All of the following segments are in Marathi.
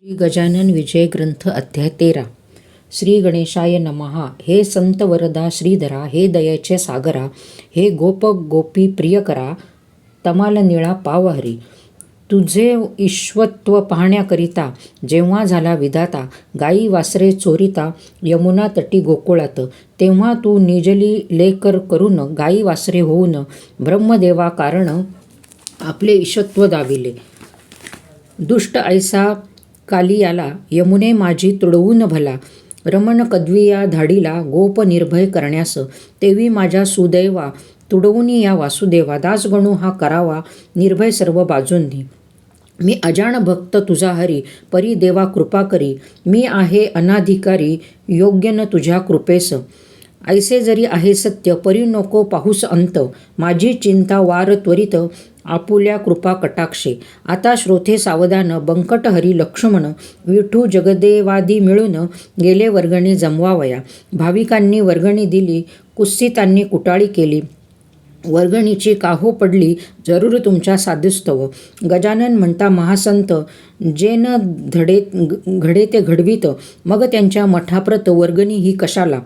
श्री गजानन विजय ग्रंथ अध्याय 13. श्री गणेशाय नमहा. हे संत वरदा श्रीधरा, हे दयेचे सागरा, हे गोप गोपी प्रियकरा, तमाल निळा पावहरी. तुझे ईश्वत्व पाहण्याकरिता जेव्हा झाला विधाता, गाई वासरे चोरिता यमुना तटी गोकुळात, तेव्हा तू निजली लेकर करून गाई वासरे होऊन ब्रह्मदेवा कारण आपले ईशत्व दाविले. दुष्ट ऐसा कालियाला यमुने माझी तुडवून भला, रमण कद्विया धाडीला गोप निर्भय करण्यास, तेवी माझ्या सुदैवा तुडवून या वासुदेवा, दासगणू हा करावा निर्भय सर्व बाजूंनी. मी अजाण भक्त तुझा हरी, परी देवा कृपा करी, मी आहे अनाधिकारी योग्य न तुझ्या कृपेस. ऐसे जरी आहे सत्य परी नको पाहुस अंत, माझी चिंता वार त्वरित आपुल्या कृपा कटाक्षे. आता श्रोते सावधान बंकट हरी लक्ष्मण, विठू जगदेवादी मिळून गेले वर्गणी जमवावया. भाविकांनी वर्गणी दिली, कुत्सितांनी कुटाळी केली, वर्गणीची काहो पडली जरूर तुमच्या साधुस्तव. गजानन म्हणता महासंत, जे न घडे ते घडवीत, मग त्यांच्या मठाप्रत वर्गणी ही कशाला.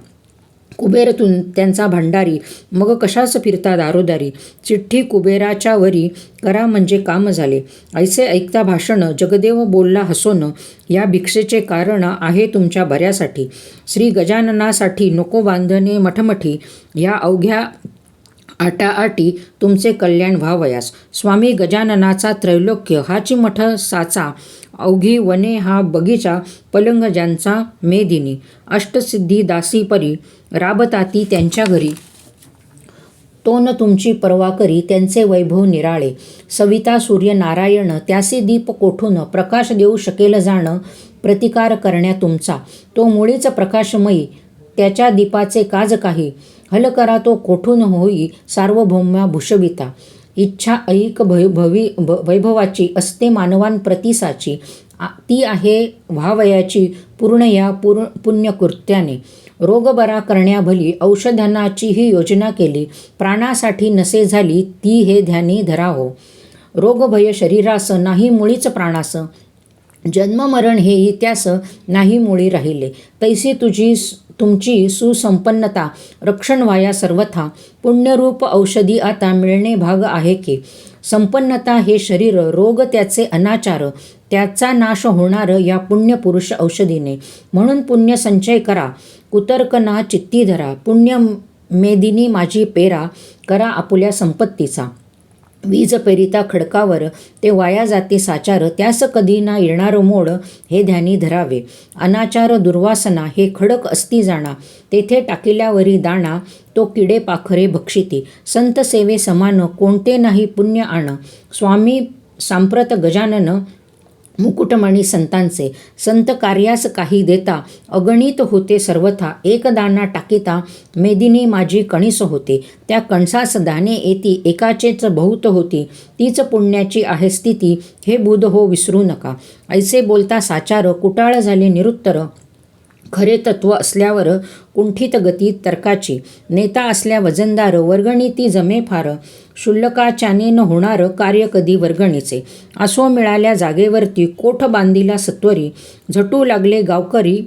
कुबेरतून त्यांचा भांडारी, मग कशास फिरता दारोदारी. चिठ्ठी कुबेराच्या वरी करा म्हणजे काम झाले. ऐसे ऐकता भाषण जगदेव बोलला हसोन, या भिक्षेचे कारण आहे तुमच्या बऱ्यासाठी. श्री गजाननासाठी नको बांधणे मठमठी, या अवघ्या आटाआटी तुमचे कल्याण व्हावयास. स्वामी गजाननाचा त्रैलोक्य हाची मठ साचा, अवघी वने हा बगीचा, पलंग ज्यांचा मेदिनी. अष्टसिद्धी दासी परी राबताती त्यांच्या घरी, तो न तुमची पर्वा करी त्यांचे वैभव निराळे. सविता सूर्य नारायण त्यासी दीप कोठून, प्रकाश देऊ शकेल जाण प्रतिकार करण्या तुमचा. तो मुळीच प्रकाशमयी त्याच्या दीपाचे काज काही, हल करा तो कोठून होई सार्वभौम्या भूषविता. इच्छा ऐक वैभवाची असते मानवान प्रतिसाची, ती आहे व्हावयाची पूर्ण या पुण्यकृत्याने. रोग बरा करण्याभली औषधनाचीही योजना केली, प्राणासाठी नसे झाली ती हे ध्यानी धरा हो. रोग भय शरीरास नाही मुळीच प्राणास, जन्म मरण हेही त्यास नाही मुळी राहिले. तैसी तुमची सुसंपन्नता रक्षण व्हाया सर्वथा, पुण्यरूप औषधी आता मिळणे भाग आहे की. संपन्नता हे शरीर, रोग त्याचे अनाचार, त्याचा नाश होणार या पुण्यपुरुष औषधीने. म्हणून पुण्य संचय करा, कुतर्क ना चित्ती धरा, पुण्य मेदिनी माझी पेरा, करा आपुल्या संपत्तीचा. वीज पेरिता खडकावर ते वाया जाते साचार, त्यास कधी ना येणार मोड हे ध्यानी धरावे. अनाचार दुर्वासना हे खडक असती जाणा, तेथे टाकिल्यावरी दाणा तो किडे पाखरे भक्षिती. संत सेवे समान कोणते नाही पुण्य आण, स्वामी सांप्रत गजानन मुकुटमणी संतांचे. संत कार्यास काही देता अगणित होते सर्वथा, एक दाना टाकिता मेदिनी माझी कणीस होते. त्या कणसास दाणे येती एकाचेच बहुत होती, तीच पुण्याची आहे स्थिती, हे बुध हो विसरू नका. ऐसे बोलता साचार कुटाळ झाले निरुत्तर, खरे तत्व असल्यावर कुंठित गती तर्काची. नेता असल्या वजनदार वर्गणी ती जमे फार, शुल्लकाच्याने न होणार कार्य कधी वर्गणीचे. असो मिळाल्या जागेवरती कोठ बांधिला सत्वरी, झटू लागले गावकरी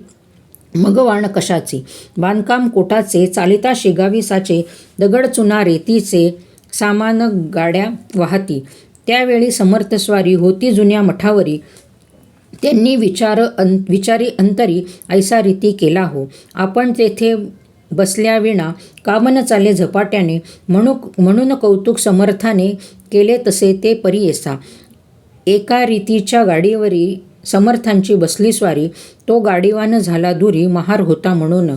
मग वाण कशाची. बांधकाम कोटाचे चालिता शेगावी साचे, दगड चुना रेतीचे सामान गाड्या वाहती. त्यावेळी समर्थस्वारी होती जुन्या मठावरी, त्यांनी विचारी अंतरी ऐसा रीती केला हो. आपण तेथे बसल्याविना काम न चाले झपाट्याने, म्हणून कौतुक समर्थाने केले तसे ते परियेसा. एका रीतीच्या गाडीवरी समर्थांची बसली स्वारी, तो गाडीवान झाला दुरी महार होता म्हणून.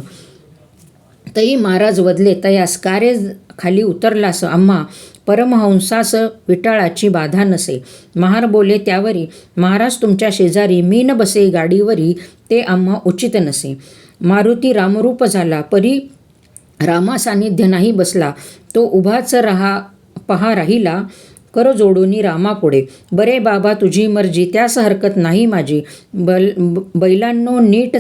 तई महाराज वदले तयास कारे खाली उतरलास आम्हा, परमहंसास विटाळाची बाधा नसे. महार बोले त्यावरी, महाराज तुमच्या शेजारी मी न बसे गाडीवरी, ते आम्हा उचित नसे. मारुती रामरूप झाला परी रामा सानिध्य नाही बसला, तो उभाच पहा राहिला कर जोडूनी रामापुढे. बरे बाबा तुझी मर्जी त्यास हरकत नाही माझी, बैलांनो नीट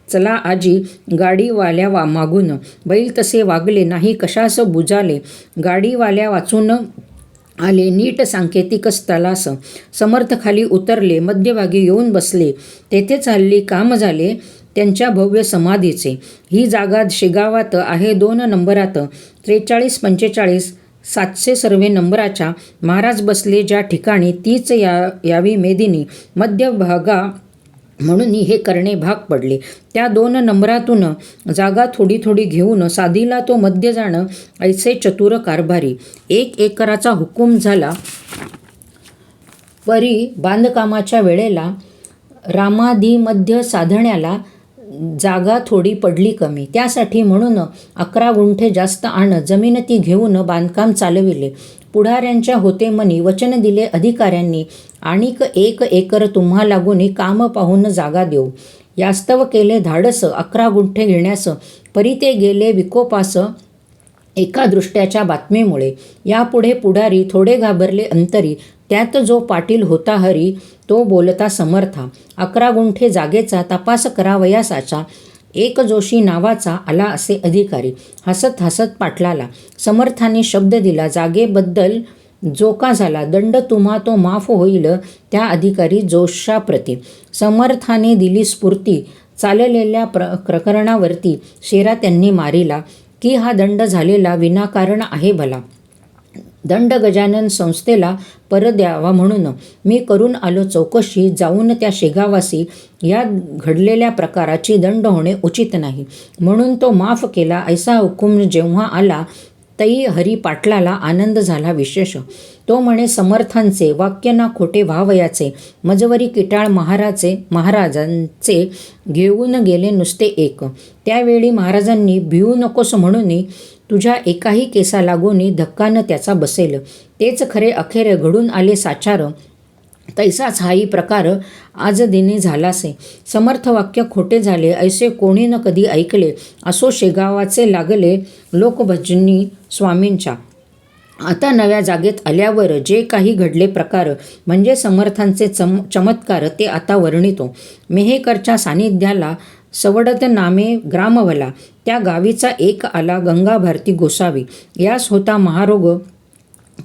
चला आजी गाडीवाल्या मागून. बैल तसे वागले नाही कशास बुजाले, गाडीवाल्या वाचून आले. नीट सांकेतिक स्थलास समर्थ खाली उतरले. मध्यभागी येऊन बसले. तेथे चालली काम झाले त्यांच्या भव्य समाधीचे. ही जागा शेगावात आहे 2 नंबरात. 43-45 700 सर्वे नंबराच्या. महाराज बसले ज्या ठिकाणी तीच यावी मेदिनी. मध्यभागा म्हणून हे करणे भाग पडले. त्या 2 नंबरातून जागा थोडी थोडी घेऊन साधीला तो मध्ये जाणं ऐसे चतुर कारभारी. 1 एकराचा हुकूम झाला. परी बांधकामाच्या वेळेला रामादीमध्ये साधण्याला जागा थोडी पडली कमी. त्यासाठी म्हणून 11 गुंठे जास्त आण जमीन ती घेऊन बांधकाम चालविले. पुढाऱ्यांच्या होते मनी वचन दिले अधिकाऱ्यांनी. आणिक 1 एकर तुम्हा लागून काम पाहून जागा देऊ. यास्तव केले धाडस 11 गुंठे घेण्यास. परी ते गेले विकोपास एका दृष्ट्याच्या बातमीमुळे. यापुढे पुढारी थोडे घाबरले अंतरी. त्यात जो पाटील होता हरी तो बोलता समर्था. 11 गुंठे जागेचा तपास करावयासाचा. एक जोशी नावाचा आला असे अधिकारी. हसत हसत पाटलाला समर्थाने शब्द दिला. जागेबद्दल जो का झाला दंड तुम्हा तो माफ होईल त्या अधिकारी जोशाप्रती. समर्थाने दिली स्फूर्ती. चाललेल्या प्रकरणावरती शेरा त्यांनी मारिला की हा दंड झालेला विनाकारण आहे भला. दंड गजानन संस्थेला पर द्यावा म्हणून मी करून आलो चौकशी. जाऊन त्या शेगावासी या घडलेल्या प्रकाराची दंड होणे उचित नाही म्हणून तो माफ केला. ऐसा हुकूम जेव्हा आला तई हरी पाटलाला आनंद झाला विशेष. तो म्हणे समर्थांचे वाक्य ना खोटे व्हावयाचे. मजवरी किटाळ महाराजांचे घेऊन गेले नुसते एक. त्यावेळी महाराजांनी भिवू नकोस म्हणून तुझ्या एकाही केसा लागून धक्का न त्याचा बसेल. तेच खरे अखेर घडून आले साचार. तैसाच हाही प्रकार आज दिने झालासे. समर्थ वाक्य खोटे झाले ऐसे कोणी न कधी ऐकले. असो शेगावाचे लागले लोकभजनी स्वामींच्या. आता नव्या जागेत आल्यावर जे काही घडले प्रकार म्हणजे समर्थांचे चमत्कार ते आता वर्णितो. मेहेकरच्या सानिध्याला सवडत नामे ग्रामवला. त्या गावीचा एक आला गंगा भारती गोसावी. यास होता महारोग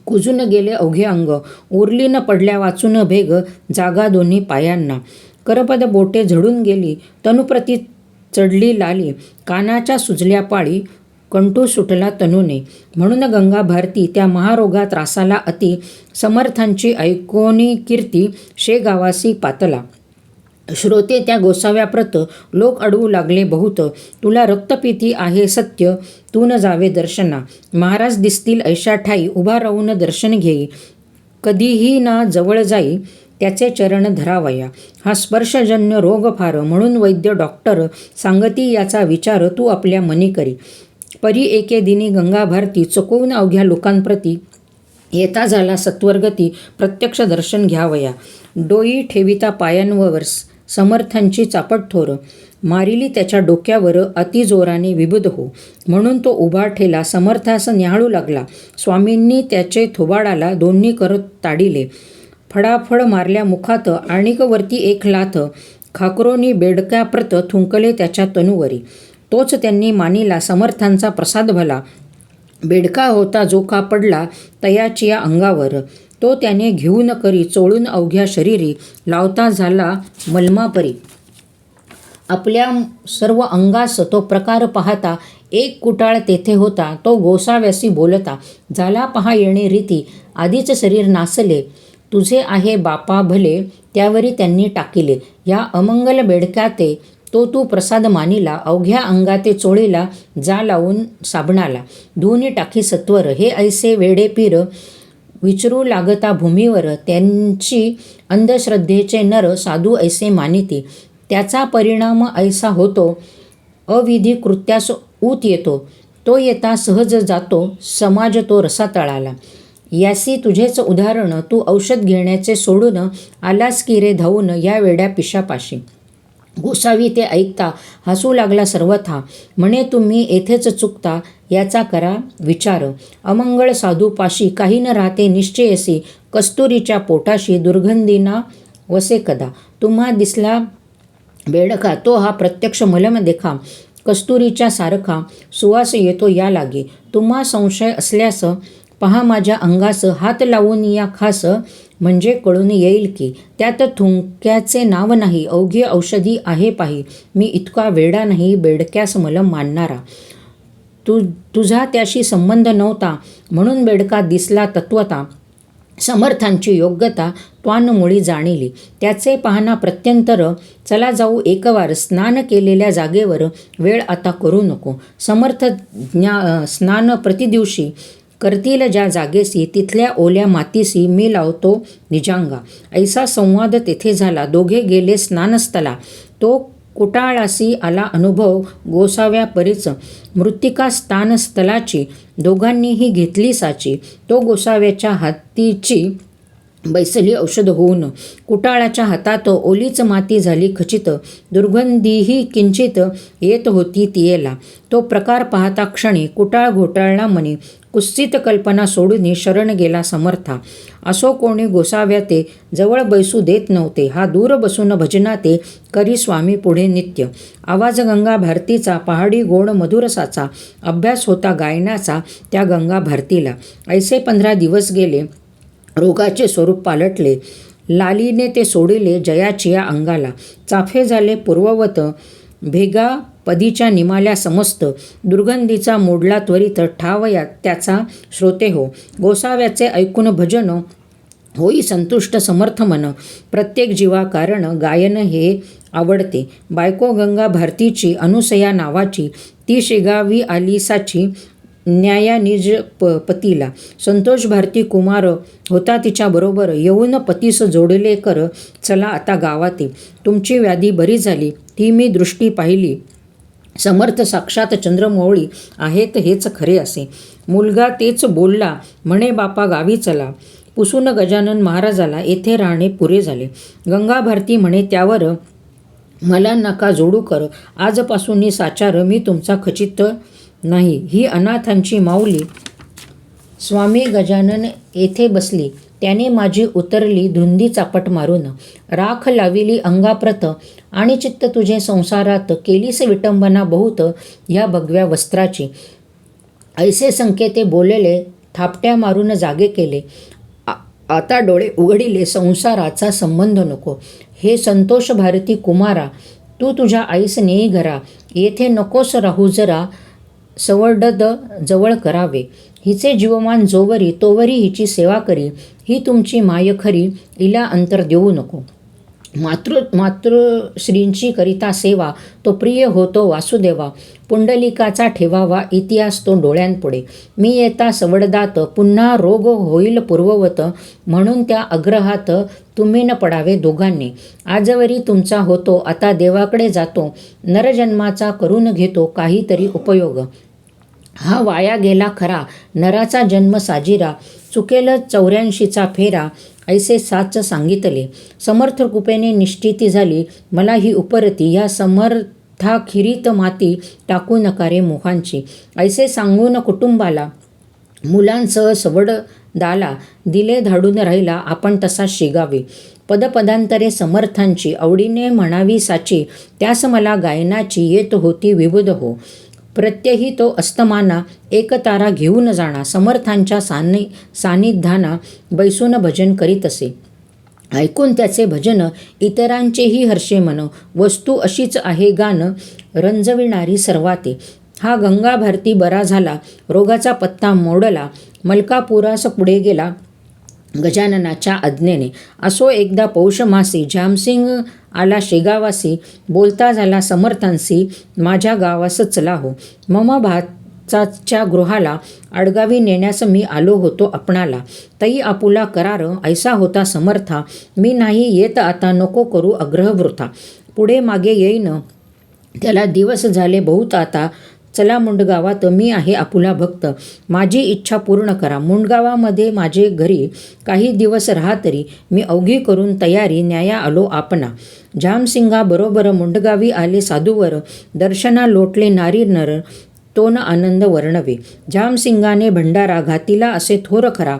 कुजून गेले अवघे अंग. उरली न पडल्या वाचून भेग जागा दोन्ही पायांना. करपद बोटे झडून गेली तनुप्रती चढली लाली. कानाच्या सुजल्या पाळी कंठू सुटला तनूने. म्हणून गंगा भारती त्या महारोगात त्रासाला अति. समर्थांची ऐकोनी कीर्ती शेगावासी पातला. श्रोते त्या गोसाव्याप्रत लोक अडवू लागले बहुत. तुला रक्तपिती आहे सत्य तू न जावे दर्शना. महाराज दिसतील ऐशा ठाई उभा राहून दर्शन घेई. कधीही ना जवळ जाई त्याचे चरण धरावया. हा स्पर्शजन्य रोग फार म्हणून वैद्य डॉक्टर सांगती याचा विचार तू आपल्या मनी करी. परी एके दिनी गंगा भारती चुकवून अवघ्या लोकांप्रती येता झाला सत्वरगती. प्रत्यक्ष दर्शन घ्यावया. डोई ठेविता पायांवर समर्थांची चापट थोर. मारिली त्याच्या डोक्यावर अतिजोराने विबुध हो. म्हणून तो उभा ठेला समर्थास न्याहाळू लागला. स्वामींनी त्याचे थोबाडाला दोन्ही करत ताडिले. फडाफड मारल्या मुखात आणिक वरती एक लाथ. खाकरोनी बेडक्याप्रत थुंकले त्याच्या तनुवरी. तोच त्यांनी मानिला समर्थांचा प्रसाद भला. बेडका होता जो का पडला तयाचिया अंगावर. तो त्याने घेऊन करी चोळून अवघ्या शरीरी. लावता झाला मलमापरी. आपल्या सर्व अंगास तो प्रकार पाहता एक कुटाळ तेथे होता. तो गोसाव्यासी बोलता झाला पहा येणे रीती. आधीच शरीर नासले तुझे आहे बापा भले. त्यावरी त्यांनी टाकिले या अमंगल बेडक्याते. तो तू प्रसाद मानिला. अवघ्या अंगाते चोळीला जा लावून साबणाला. धुनी टाकी सत्वर. हे ऐसे वेडे पीर विचरू लागता भूमीवर. त्यांची अंधश्रद्धेचे नर साधू ऐसे मानिती. त्याचा परिणाम ऐसा होतो अविधी कृत्यास ऊत येतो. तो येता सहज जातो समाज तो रसातळाला. यासी तुझेच उदाहरण तू औषध घेण्याचे सोडून आलास की रे धावून या वेड्या पिशापाशी. गोसावी ते ऐकता हसू लागला सर्वथा. म्हणे तुम्ही येथेच चुकता याचा करा विचार. अमंगळ साधूपाशी काही न राहते निश्चयसी. कस्तुरीच्या पोटाशी दुर्गंधीना वसे कदा. तुम्हा दिसला बेडका तो हा प्रत्यक्ष मलम देखा. कस्तुरीच्या सारखा सुवास येतो या लागे. तुम्हा संशय असल्यास पहा माझ्या अंगास हात लावून या खास, म्हणजे कळून येईल की त्यात थुंक्याचे नाव नाही, अवघी औषधी आहे पाही. मी इतका वेडा नाही बेडक्यास मलम मानणारा. तुझा त्याशी संबंध नव्हता म्हणून बेडका दिसला तत्वता. समर्थांची योग्यता त्वांमुळी जाणिली, त्याचे पाहना प्रत्यंतर. चला जाऊ एकवार स्नान केलेल्या जागेवर, वेळ आता करू नको. समर्थ स्नान प्रतिदिवशी करतील ज्या जागेसी, तिथल्या ओल्या मातीसी मी लावतो निजांगा. ऐसा संवाद तेथे झाला. दोघे गेले स्नानस्थला. तो कुटाळासी आला अनुभव गोसाव्या परीच. मृत्तिका स्थान स्थलाची दोघांनीही घेतली साची. तो गोसाव्याच्या हातीची बैसली औषध होऊन, कुटाळाच्या हातात ओलीच माती झाली खचित. दुर्गंधीही किंचित येत होती तियेला. तो प्रकार पाहता क्षणी कुटाळ घोटाळला मनी. कुत्सित कल्पना सोडून शरण गेला समर्था. असो कोणी गोसाव्या ते जवळ बैसू देत नव्हते. हा दूर बसून भजना ते करी स्वामी पुढे नित्य. आवाज गंगा भारतीचा पहाडी गोड मधुरसाचा. अभ्यास होता गायनाचा त्या गंगा भारतीला. ऐसे 15 दिवस गेले. रोगाचे स्वरूप पालटले. लालीने ते सोडिले जयाची या अंगाला. चाफे झाले पूर्ववत. भेगा पदीच्या निमाल्या समस्त. दुर्गंधीचा मोडला त्वरित ठाव त्याचा श्रोते हो. गोसाव्याचे ऐकून भजन होई संतुष्ट समर्थ मन. प्रत्येक जीवा कारण गायन हे आवडते. बायको गंगा भारतीची अनुसया नावाची, ती शेगावी आली साची न्याया निज पतीला. संतोष भारती कुमार होता तिच्याबरोबर. येऊन पतीस जोडले कर, चला आता गावाते. तुमची व्याधी बरी झाली ती मी दृष्टी पाहिली. समर्थ साक्षात चंद्रमौळी आहेत हेच खरे असे. मुलगा तेच बोलला म्हणे बापा गावी चला. पुसून गजानन महाराजाला येथे राहणे पुरे झाले. गंगा भारती म्हणे त्यावर मला नका जोडू कर. आजपासून साचार मी तुमचा खचित नाही. ही अनाथांची माऊली. स्वामी गजानन येथे बसली. त्याने माझी उतरली धुंदी चापट मारून. राख लाविली अंगाप्रत आणि चित्त तुझे संसारात. केलीस विटंबना बहुत ह्या भगव्या वस्त्राची. ऐसे संकेते बोलले थापट्या मारून जागे केले. आता डोळे उघडिले संसाराचा संबंध नको. हे संतोष भारती कुमारा, तू तुझ्या आईस नेई घरा. येथे नकोस राहू जरा, सवडद जवळ करावे. हिचे जीवमान जोवरी तोवरी हिची सेवा करी. ही तुमची माय खरी, हिला अंतर देऊ नको. मातृश्रींची करिता सेवा, तो प्रिय होतो वासुदेवा. पुंडलिकाचा ठेवावा इतिहास तो डोळ्यांपुढे. मी येता सवडदात पुन्हा रोग होईल पूर्ववत. म्हणून त्या अग्रहात तुम्ही न पडावे दोघांनी. आजवरी तुमचा होतो आता देवाकडे जातो. नरजन्माचा करून घेतो काहीतरी उपयोग. हा वाया गेला खरा नराचा जन्म साजिरा. चुकेल 84चा फेरा. ऐसे साच सांगितले. समर्थ कृपेने निश्चिती झाली मला ही उपरती. या समर्थाखिरीत माती टाकू नका रे मोहांची. ऐसे सांगून कुटुंबाला मुलांसह सवडदाला दिले धाडून राहिला आपण तसा शेगावी. पदपदांतरे समर्थांची आवडीने म्हणावी साची. त्यास मला गायनाची येत होती विबुध हो. प्रत्यही तो अस्तमाना एक तारा घेऊन जाणा. समर्थांच्या सान्निध्याना बैसून भजन करीत असे. ऐकून त्याचे भजन इतरांचेही हर्षे मन. वस्तू अशीच आहे गान रंजविणारी सर्वाते. हा गंगा भारती बरा झाला. रोगाचा पत्ता मोडला. मलकापुरास पुढे गेला गजाननाच्या आज्ञेने. असो एकदा पौष मासी जामसिंग आला शेगावासी. बोलता झाला समर्थांसी माझ्या गावास चला हो. मम भाचाच्या गृहाला आडगावी नेण्यास मी आलो होतो आपणाला. तई आपुला करार ऐसा होता समर्था. मी नाही येत आता नको करू अग्रह वृथा. पुढे मागे येईन त्याला दिवस झाले बहुत आता. चला मुंडगावात मी आहे आपुला भक्त. माझी इच्छा पूर्ण करा. मुंडगावामध्ये माझे घरी काही दिवस राहा तरी. मी अवघी करून तयारी न्याया आलो आपणा. जामसिंगाबरोबर मुंडगावी आले साधूवर. दर्शना लोटले नारी नर तोन आनंद वर्णवे. जामसिंगाने भंडारा घातिला असे थोर खरा.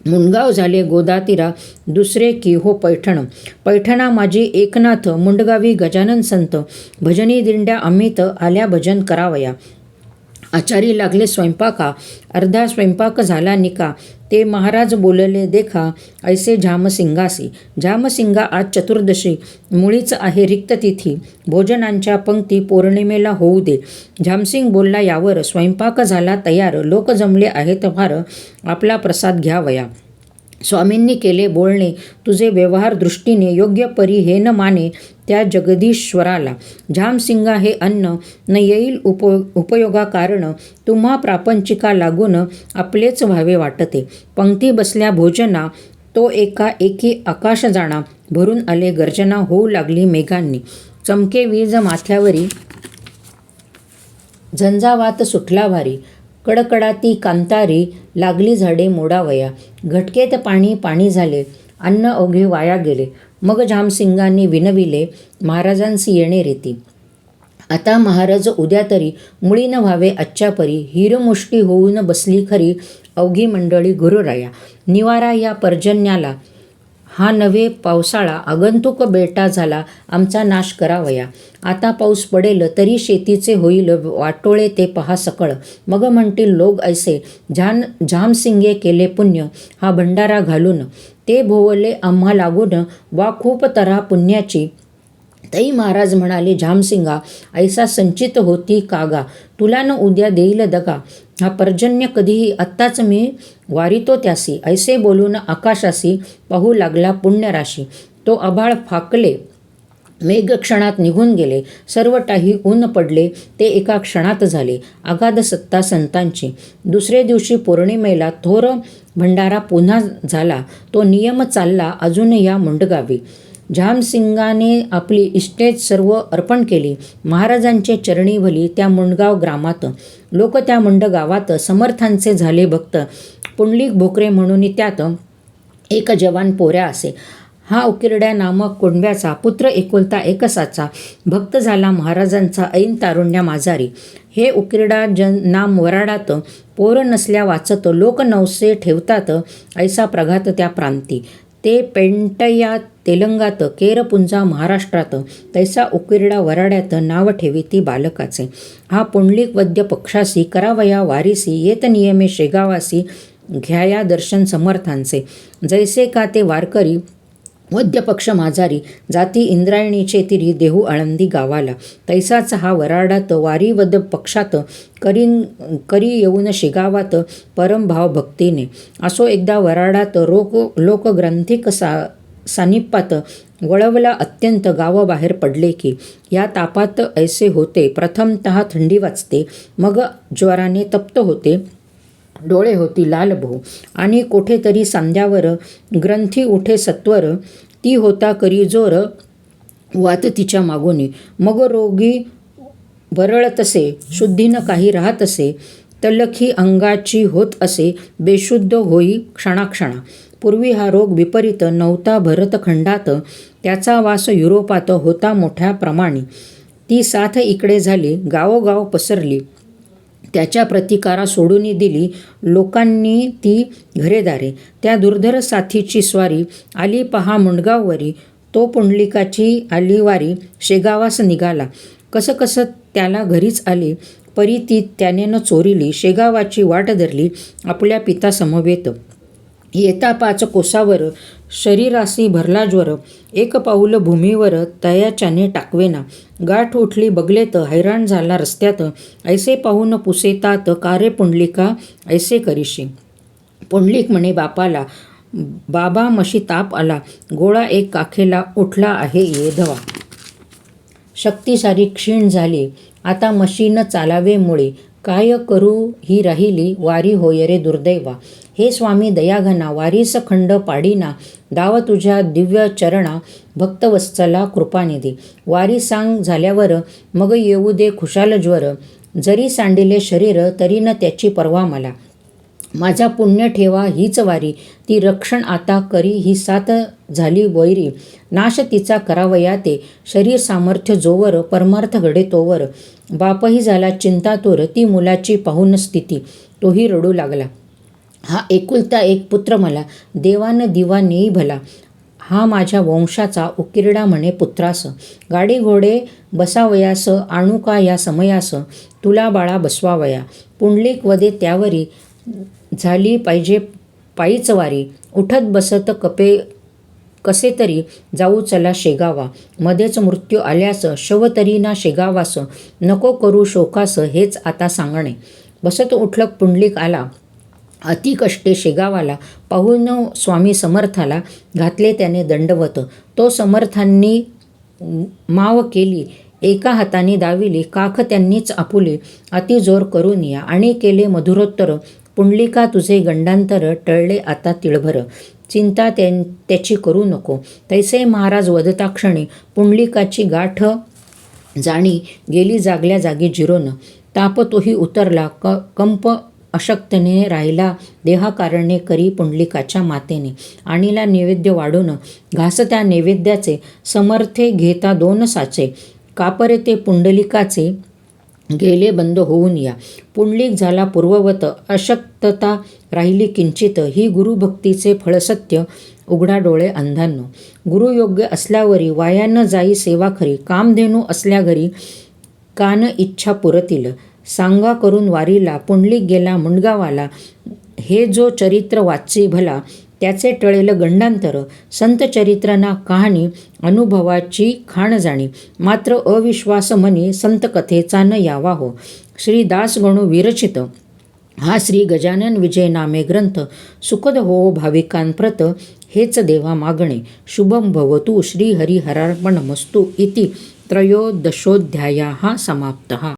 मुंडगाव झाले गोदातीरा दुसरे की हो पैठण. पैठणा माझी एकनाथ मुंडगावी गजानन संत. भजनी दिंड्या अमित आल्या भजन करावया. आचारी लागले स्वयंपाका, अर्धा स्वयंपाक झाला निका, ते महाराज बोलले देखा, ऐसे झामसिंगासी. झामसिंगा आज चतुर्दशी, मुळीच आहे रिक्त तिथी, भोजनांच्या पंक्ती पौर्णिमेला होऊ दे. झामसिंग बोलला यावर, स्वयंपाक झाला तयार, लोक जमले आहेत फार, आपला प्रसाद घ्यावया. स्वामींनी केले बोलणे, तुझे व्यवहार दृष्टीने योग्य परी हे न माने त्या जगदीश्वराला. झामसिंगा हे अन्न न येईल उपयोगा कारण, तुम्हा प्रापंचिका लागून आपलेच व्हावे वाटते. पंक्ती बसल्या भोजना, तो एका एकी आकाश जाणा, भरून आले गर्जना, होऊ लागली मेघांनी. चमके वीज माथ्यावरी, झंझावात सुटला भारी, कडकडाती कांतारी, लागली झाडे मोडावया. घटकेत पाणी पाणी झाले, अन्न अवघे वाया गेले. मग झामसिंगांनी विनविले, महाराजांसी येणे रीती. आता महाराज उद्या तरी, मुळी न व्हावे आजच्या परी, हिरमुष्टी होऊन बसली खरी, अवघी मंडळी गुरुराया. निवारा या पर्जन्याला, हा नव्हे पावसाळा, आगंतुक बेटा झाला, आमचा नाश करावया. आता पाऊस पडेल तरी शेतीचे होईल वाटोळे, ते पहा सकळ. मग म्हणतील लोक ऐसे, झामसिंगे केले पुण्य, हा भंडारा घालून, ते भोवले आम्हा लागून, वा खूप तऱ्हा पुण्याची. तई महाराज म्हणाले, झामसिंगा ऐसा संचित होती कागा, तुला न उद्या देईल दगा, हा पर्जन्य कधीही, आत्ताच मी वारितो त्यासी. ऐसे बोलून आकाशासी, पाहू लागला पुण्यराशी. तो आभाळ फाकले, मेघ क्षणात निघून गेले, सर्व टाही ऊन पडले, ते एका क्षणात झाले. अगाध सत्ता संतांची. दुसरे दिवशी पौर्णिमेला थोर भंडारा पुन्हा झाला, तो नियम चालला अजून या मुंडगावी. झामसिंगाने आपली इष्टेत सर्व अर्पण केली, महाराजांचे चरणी भली त्या मुंडगाव ग्रामात. लोक त्या मुंडगावात समर्थांचे झाले भक्त. पुंडलिक भोकरे म्हणून त्यात एक जवान पोऱ्या असे. हा उकिरड्या नामक कुणब्याचा पुत्र एकुलता एकसाचा, भक्त झाला महाराजांचा ऐन तारुण्या माजारी. हे उकिरडा नाम वराडात, पोर नसल्या वाचत, लोक नवसे ठेवतात, ऐसा प्रघात त्या प्रांती. ते पेंटया तेलंगात, केरपुंजा महाराष्ट्रात, तैसा उकिरडा वराड्यात, नाव ठेविती बालकाचे. हा पुंडलिक वद्य पक्षासी, करावया वारीसी, येत नियमे शेगावासी, घ्याया दर्शन समर्थांचे. जैसे का ते वारकरी वद्य पक्ष माझारी, जाती इंद्रायणीचे तिरी, देहू आळंदी गावाला, तैसाच हा वराडात, वारी वद पक्षात, करी येऊन शिगावात, परमभाव भक्तीने. असो एकदा वराडात, लोकग्रंथिक सानिपात, वळवला अत्यंत, गाव बाहेर पडले की. या तापात ऐसे होते, प्रथमतः थंडी वाजते, मग ज्वराने तप्त होते, डोळे होती लाल बहु, आणि कोठेतरी सांध्यावर ग्रंथी उठे सत्वर, ती होता करी जोर वात तिच्या मागोनी. मग रोगी वरळतसे, शुद्धीनं काही राहत असे, तलखी अंगाची होत असे, बेशुद्ध होई क्षणाक्षणा. पूर्वी हा रोग विपरीत नव्हता भरतखंडात, त्याचा वास युरोपात होता मोठ्या प्रमाणी. ती साथ इकडे झाली, गावोगाव पसरली, त्याच्या प्रतिकारा सोडून दिली लोकांनी ती घरेदारे. त्या दुर्धर साथीची स्वारी आली पहा मुंडगाववरी, तो पुंडलिकाची आली वारी, शेगावास निघाला. कसं कसं त्याला घरीच आली, परी ती त्याने न चोरिली, शेगावाची वाट धरली आपल्या पिता समवेत. येता 5 कोसावर, शरीरासी भरला ज्वर, एक पाऊल भूमीवर, तयाच्याने टाकवेना. गाठ उठली बगलेत, हैराण झाला रस्त्यात, ऐसे पाहून पुसेतात, कारे पुंडलिका ऐसे करीशी. पुंडलिक म्हणे बापाला, बाबा मशी ताप आला, गोळा एक काखेला उठला आहे येधवा. शक्ती सारी क्षीण झाली, आता मशीन चालावे मुळे, काय करू ही राहिली, वारी होय रे दुर्दैवा. हे स्वामी दयाघना, वारीस खंड पाडीना, दाव तुझ्या दिव्य चरणा, भक्तवत्सला कृपानिधी. वारी सांग झाल्यावर, मग येऊ दे खुशाल ज्वर, जरी सांडिले शरीर तरी न त्याची पर्वा मला. माझा पुण्य ठेवा हीच वारी, ती रक्षण आता करी ही साथ झाली वैरी. नाश तिचा करावया ते, शरीर सामर्थ्य जोवर, परमार्थ घडे तोवर. बापही झाला चिंतातूर, ती मुलाची पाहून स्थिती, तोही रडू लागला. हा एकुलता एक पुत्र मला, देवान दिवा नेई भला, हा माझ्या वंशाचा उकिरडा म्हणे पुत्रास. गाडी घोडे बसावयास आणू का या समयास, तुला बाळा बसवावया. पुंडलिक वदे त्यावरी, झाली पाहिजे पायीच वारी. उठत बसत कसे तरी जाऊ चला शेगावा. मध्येच मृत्यू आल्यास शव तरी ना शेगावास. नको करू शोकास हेच आता सांगणे. बसत उठलं पुंडलिक आला, अति कष्टे शेगावाला. पाहून स्वामी समर्थाला घातले त्याने दंडवत. तो समर्थांनी माव केली, एका हाताने दाविली. काख त्यांनीच आपुली, अति जोर करून या. आणि केले मधुरोत्तर, पुंडलिका तुझे गंडांतर. टळले आता तिळभर, चिंता त्याची करू नको. तैसे महाराज वदता क्षणी, पुंडलिकाची गाठ जाणी. गेली जागल्या जागी जिरोन. ताप तोही उतरला, कंप अशक्तने राहिला देहाकारणे. करी पुंडलिकाच्या मातेने आणीला नैवेद्य वाढून. घास त्या नैवेद्याचे, समर्थे घेता 2 साचे. कापरे ते पुंडलिकाचे, गेले बंद होऊन या. पुंडलिक झाला पूर्ववत, अशक्तता राहिली किंचित. ही गुरुभक्तीचे फळ सत्य, उघडा डोळे अंधांनो. गुरुयोग्य असल्यावरी वाया जाई सेवा खरी. कामधेनू असल्या घरी कान इच्छा पुरतील. सांगा करून वारीला, पुंडलिक गेला मुंडगावाला. हे जो चरित्र वाची भला, त्याचे टळेल गंडांतर. संत चरित्र ना कहाणी, अनुभवाची खाण जाणी. मात्र अविश्वास मनी, संत कथेचा न यावा हो. श्री दासगणू विरचित हा श्री गजानन विजय नामे ग्रंथ सुखद हो भाविकांप्रत, हेच देवा मागणे. शुभम भवतु. श्री हरिहरार्पणमस्तु. इति त्रयोदशोऽध्यायः समाप्तः.